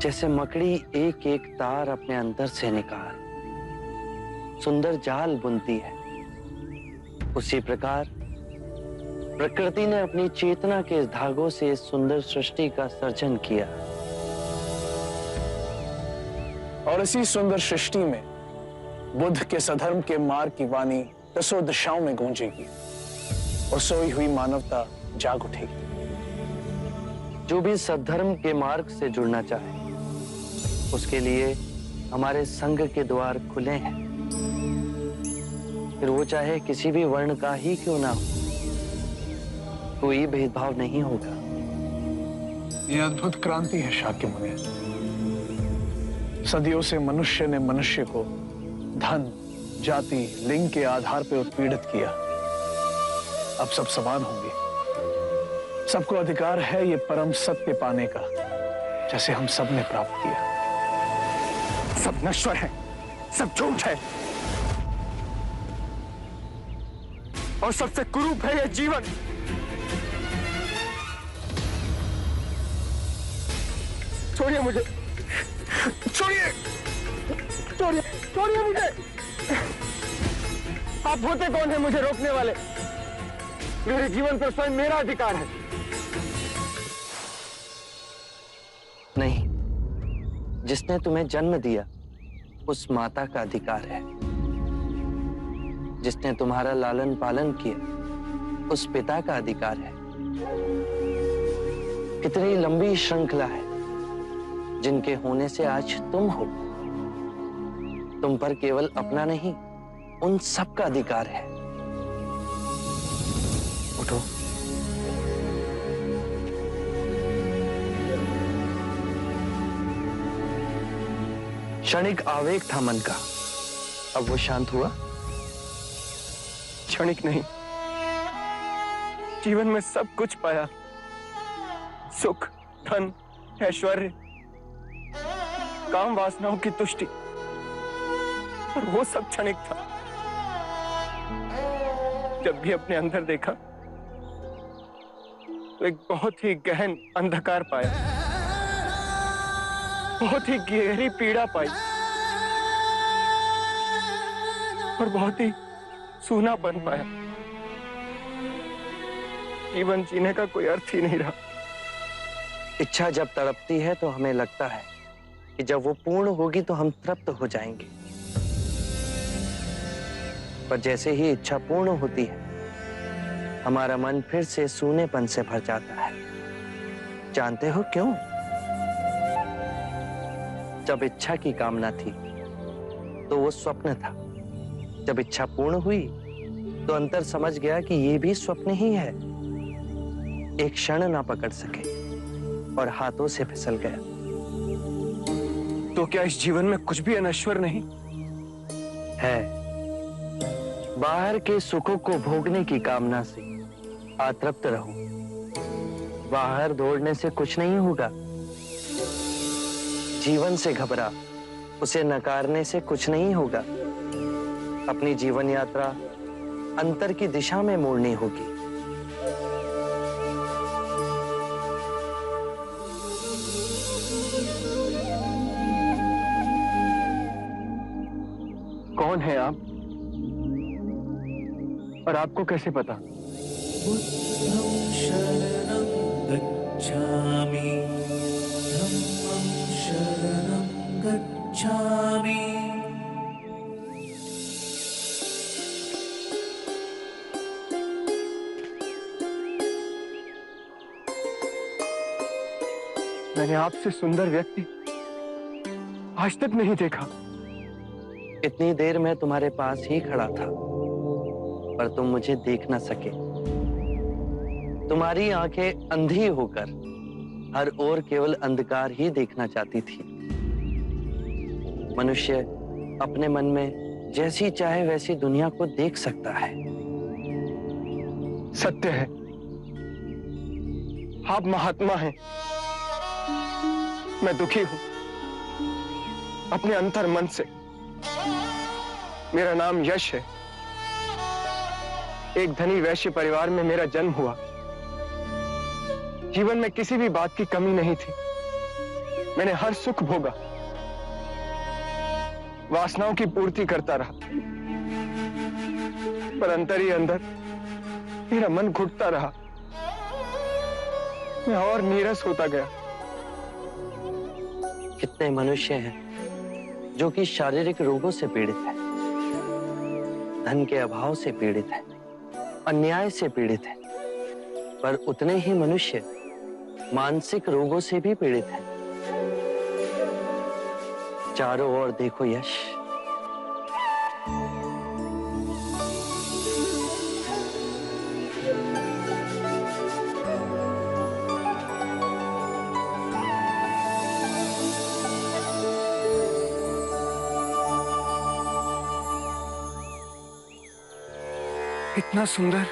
जैसे मकड़ी एक एक तार अपने अंदर से निकाल सुंदर जाल बुनती है, उसी प्रकार प्रकृति ने अपनी चेतना के इस धागों से इस सुंदर सृष्टि का सर्जन किया। और इसी सुंदर सृष्टि में बुद्ध के सधर्म के मार्ग की वाणी दसों दिशाओं में गूंजेगी और सोई हुई मानवता जाग उठेगी। जो भी सद्धर्म के मार्ग से जुड़ना चाहे उसके लिए हमारे संघ के द्वार खुले हैं, फिर वो चाहे किसी भी वर्ण का ही क्यों ना हो, कोई भेदभाव नहीं होगा। ये अद्भुत क्रांति है शाक्य मुनि। सदियों से मनुष्य ने मनुष्य को धन, जाति, लिंग के आधार पर उत्पीड़ित किया। अब सब समान होंगे। सबको अधिकार है ये परम सत्य पाने का, जैसे हम सब ने प्राप्त किया। सब नश्वर है, सब झूठ है और सबसे कुरूप है ये जीवन। छोड़िए मुझे, छोड़िए, छोड़िए, छोड़िए मुझे। आप होते कौन है मुझे रोकने वाले? मेरे जीवन पर स्वयं मेरा अधिकार है। नहीं, जिसने तुम्हें जन्म दिया उस माता का अधिकार है। जिसने तुम्हारा लालन पालन किया उस पिता का अधिकार है। कितनी लंबी श्रृंखला है जिनके होने से आज तुम हो। तुम पर केवल अपना नहीं, उन सब का अधिकार है। उठो। क्षणिक आवेग था मन का, अब वो शांत हुआ? क्षणिक नहीं, जीवन में सब कुछ पाया। सुख, धन, ऐश्वर्य, काम वासनाओं की तुष्टि, और वो सब क्षणिक था। जब भी अपने अंदर देखा तो एक बहुत ही गहन अंधकार पाया, बहुत ही गहरी पीड़ा पाई और बहुत ही सूना बन पाया। जीवन जीने का कोई अर्थ ही नहीं रहा। इच्छा जब तड़पती है तो हमें लगता है कि जब वो पूर्ण होगी तो हम तृप्त हो जाएंगे, पर जैसे ही इच्छा पूर्ण होती है हमारा मन फिर से सूनेपन से भर जाता है। जानते हो क्यों? जब इच्छा की कामना थी तो वो स्वप्न था। जब इच्छा पूर्ण हुई तो अंतर समझ गया कि ये भी स्वप्न ही है। एक क्षण ना पकड़ सके और हाथों से फिसल गया। तो क्या इस जीवन में कुछ भी अनश्वर नहीं है? बाहर के सुखों को भोगने की कामना से अतृप्त रहो। बाहर दौड़ने से कुछ नहीं होगा। जीवन से घबरा, उसे नकारने से कुछ नहीं होगा। अपनी जीवन यात्रा अंतर की दिशा में मोड़नी होगी। कौन है आप और आपको कैसे पता? बुद्धं शरणं गच्छामि, धम्मं शरणं गच्छामि। मैंने आपसे सुंदर व्यक्ति आज तक नहीं देखा। इतनी देर मैं तुम्हारे पास ही खड़ा था पर तुम मुझे देख न सके। तुम्हारी आंखें अंधी होकर हर ओर केवल अंधकार ही देखना चाहती थी। मनुष्य अपने मन में जैसी चाहे वैसी दुनिया को देख सकता है। सत्य है, आप महात्मा हैं। मैं दुखी हूं अपने अंतर मन से। मेरा नाम यश है। एक धनी वैश्य परिवार में मेरा जन्म हुआ। जीवन में किसी भी बात की कमी नहीं थी। मैंने हर सुख भोगा, वासनाओं की पूर्ति करता रहा, पर अंतर ही अंदर मेरा मन घुटता रहा। मैं और नीरस होता गया। कितने मनुष्य हैं जो कि शारीरिक रोगों से पीड़ित हैं, धन के अभाव से पीड़ित हैं, अन्याय से पीड़ित हैं, पर उतने ही मनुष्य मानसिक रोगों से भी पीड़ित हैं। चारों ओर देखो यश, इतना सुंदर।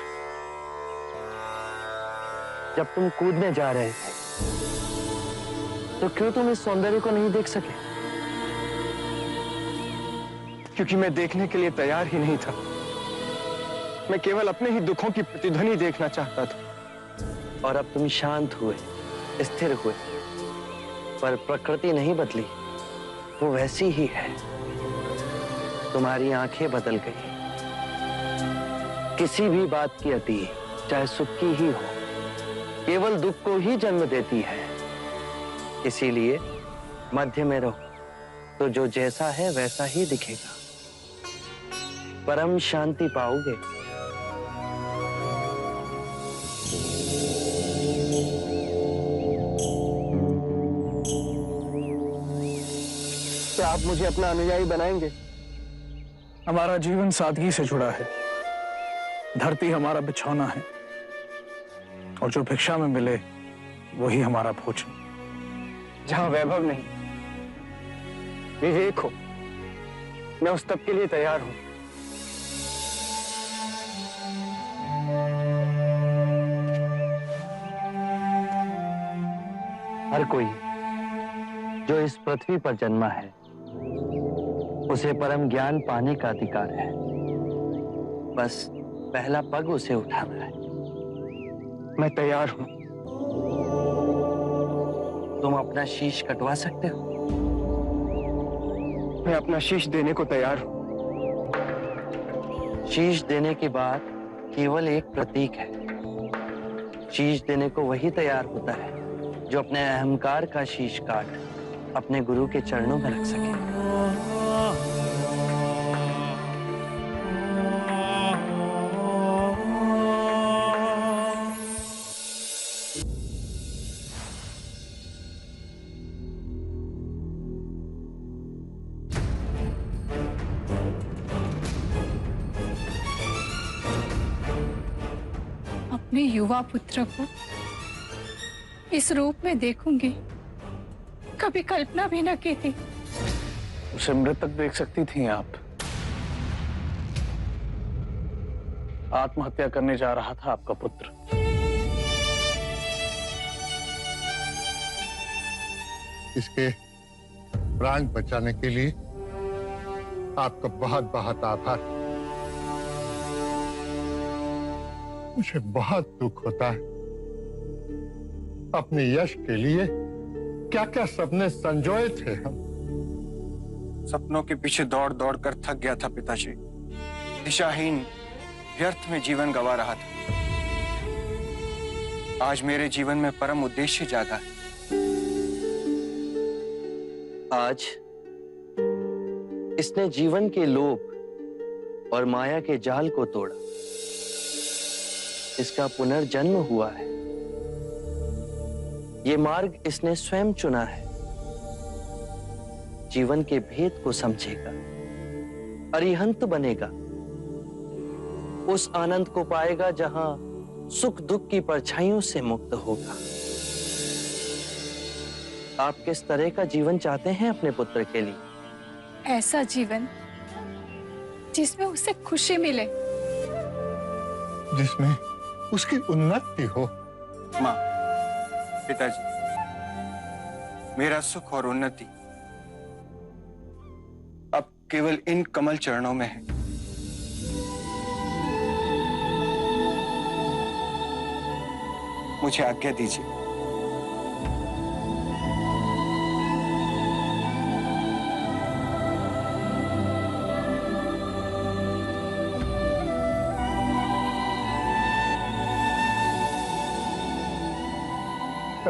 जब तुम कूदने जा रहे थे तो क्यों तुम इस सौंदर्य को नहीं देख सके? क्योंकि मैं देखने के लिए तैयार ही नहीं था। मैं केवल अपने ही दुखों की प्रतिध्वनि देखना चाहता था। और अब तुम शांत हुए, स्थिर हुए, पर प्रकृति नहीं बदली, वो वैसी ही है। तुम्हारी आंखें बदल गई। किसी भी बात की अति, चाहे सुख की ही हो, केवल दुख को ही जन्म देती है। इसीलिए मध्य में रहो, तो जो जैसा है वैसा ही दिखेगा। परम शांति पाओगे। क्या आप मुझे अपना अनुयायी बनाएंगे? हमारा जीवन सादगी से जुड़ा है। धरती हमारा बिछौना है और जो भिक्षा में मिले वही हमारा भोजन। जहां वैभव नहीं, विवेक हो, मैं उस तप के लिए तैयार हूं। हर कोई जो इस पृथ्वी पर जन्मा है उसे परम ज्ञान पाने का अधिकार है। बस पहला पग उसे उठाना है। मैं तैयार हूं। तुम अपना शीश कटवा सकते हो? मैं अपना शीश देने को तैयार हूं। शीश देने की बात केवल एक प्रतीक है। शीश देने को वही तैयार होता है जो अपने अहंकार का शीश काट अपने गुरु के चरणों में रख सके। अपने युवा पुत्र को इस रूप में देखूंगी, कभी कल्पना भी न की थी। उसे मृतक देख सकती थी आप। आत्महत्या करने जा रहा था आपका पुत्र। इसके प्राण बचाने के लिए आपका बहुत बहुत आभार। मुझे बहुत दुख होता है। अपने यश के लिए क्या क्या सपने संजोए थे हम। सपनों के पीछे दौड़ दौड़ कर थक गया था पिताजी। दिशाहीन व्यर्थ में जीवन गंवा रहा था। आज मेरे जीवन में परम उद्देश्य जागा है। आज इसने जीवन के लोभ और माया के जाल को तोड़ा। इसका पुनर्जन्म हुआ है। ये मार्ग इसने स्वयं चुना है। जीवन के भेद को समझेगा, अरिहंत बनेगा, उस आनंद को पाएगा जहां सुख दुख की परछाइयों से मुक्त होगा। आप किस तरह का जीवन चाहते हैं अपने पुत्र के लिए? ऐसा जीवन जिसमें उसे खुशी मिले, जिसमें उसकी उन्नति हो। माँ, पिताजी, मेरा सुख और उन्नति अब केवल इन कमल चरणों में है। मुझे आज्ञा दीजिए।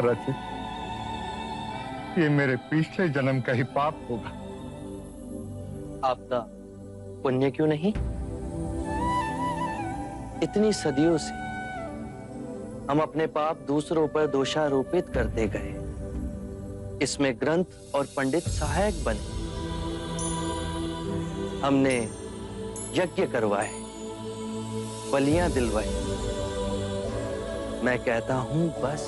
रहे थे ये मेरे पिछले जन्म का ही पाप होगा। आपका पुण्य क्यों नहीं? इतनी सदियों से हम अपने पाप दूसरों पर दोषारोपित करते गए। इसमें ग्रंथ और पंडित सहायक बने। हमने यज्ञ करवाए, बलियां दिलवाई। मैं कहता हूं बस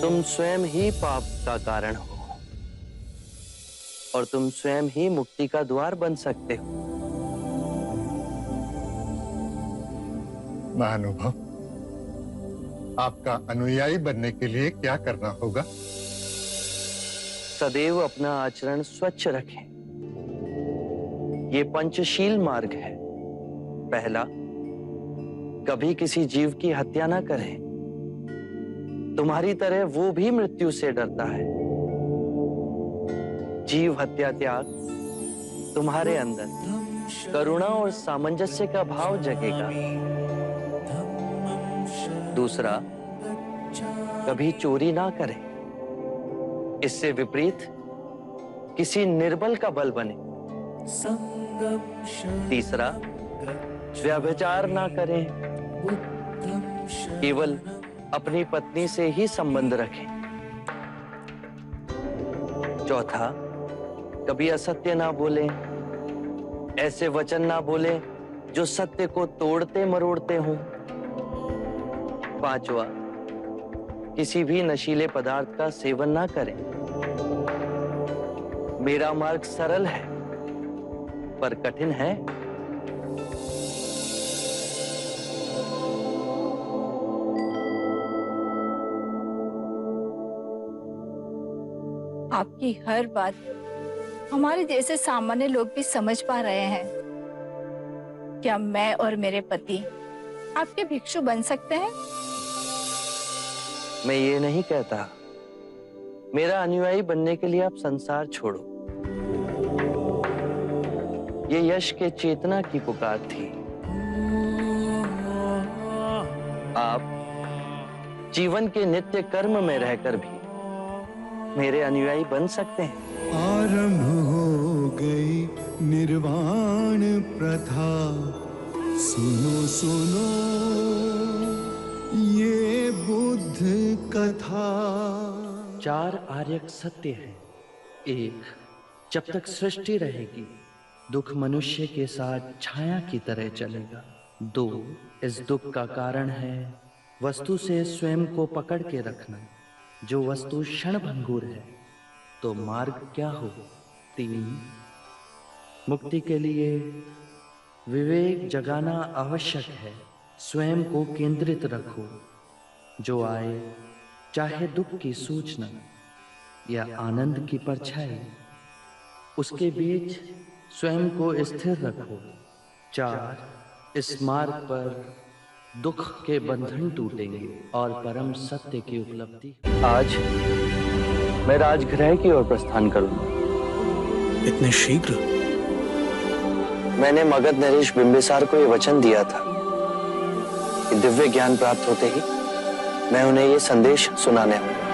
तुम स्वयं ही पाप का कारण हो और तुम स्वयं ही मुक्ति का द्वार बन सकते हो। महानुभव, आपका अनुयायी बनने के लिए क्या करना होगा? सदैव अपना आचरण स्वच्छ रखें। ये पंचशील मार्ग है। पहला, कभी किसी जीव की हत्या ना करें। तुम्हारी तरह वो भी मृत्यु से डरता है। जीव हत्या त्याग तुम्हारे अंदर करुणा और सामंजस्य का भाव जगेगा। दूसरा, कभी चोरी ना करें। इससे विपरीत किसी निर्बल का बल बने। तीसरा, व्यभिचार ना करें। केवल अपनी पत्नी से ही संबंध रखें। चौथा, कभी असत्य ना बोलें। ऐसे वचन ना बोलें जो सत्य को तोड़ते मरोड़ते हों। पांचवा, किसी भी नशीले पदार्थ का सेवन ना करें। मेरा मार्ग सरल है पर कठिन है। आपकी हर बात हमारे जैसे सामान्य लोग भी समझ पा रहे हैं। क्या मैं और मेरे पति आपके भिक्षु बन सकते हैं? मैं ये नहीं कहता। मेरा अनुयायी बनने के लिए आप संसार छोड़ो। ये यश के चेतना की पुकार थी। आप जीवन के नित्य कर्म में रहकर भी मेरे अनुयायी बन सकते हैं। आरंभ हो गई निर्वाण प्रथा, सुनो सुनो ये बुद्ध कथा। 4 आर्यक सत्य है। 1, जब तक सृष्टि रहेगी दुख मनुष्य के साथ छाया की तरह चलेगा। 2, इस दुख का कारण है वस्तु से स्वयं को पकड़ के रखना। जो वस्तु क्षणभंगुर है तो मार्ग क्या हो। 3, मुक्ति के लिए विवेक जगाना आवश्यक है। स्वयं को केंद्रित रखो। जो आए, चाहे दुख की सूचना या आनंद की परछाई, उसके बीच स्वयं को स्थिर रखो। 4, इस मार्ग पर दुख के बंधन टूटेंगे और परम सत्य की उपलब्धि। आज मैं राजगृह की ओर प्रस्थान करूंगा। इतने शीघ्र? मैंने मगध नरेश बिंबिसार को यह वचन दिया था कि दिव्य ज्ञान प्राप्त होते ही मैं उन्हें ये संदेश सुनाने आऊंगा।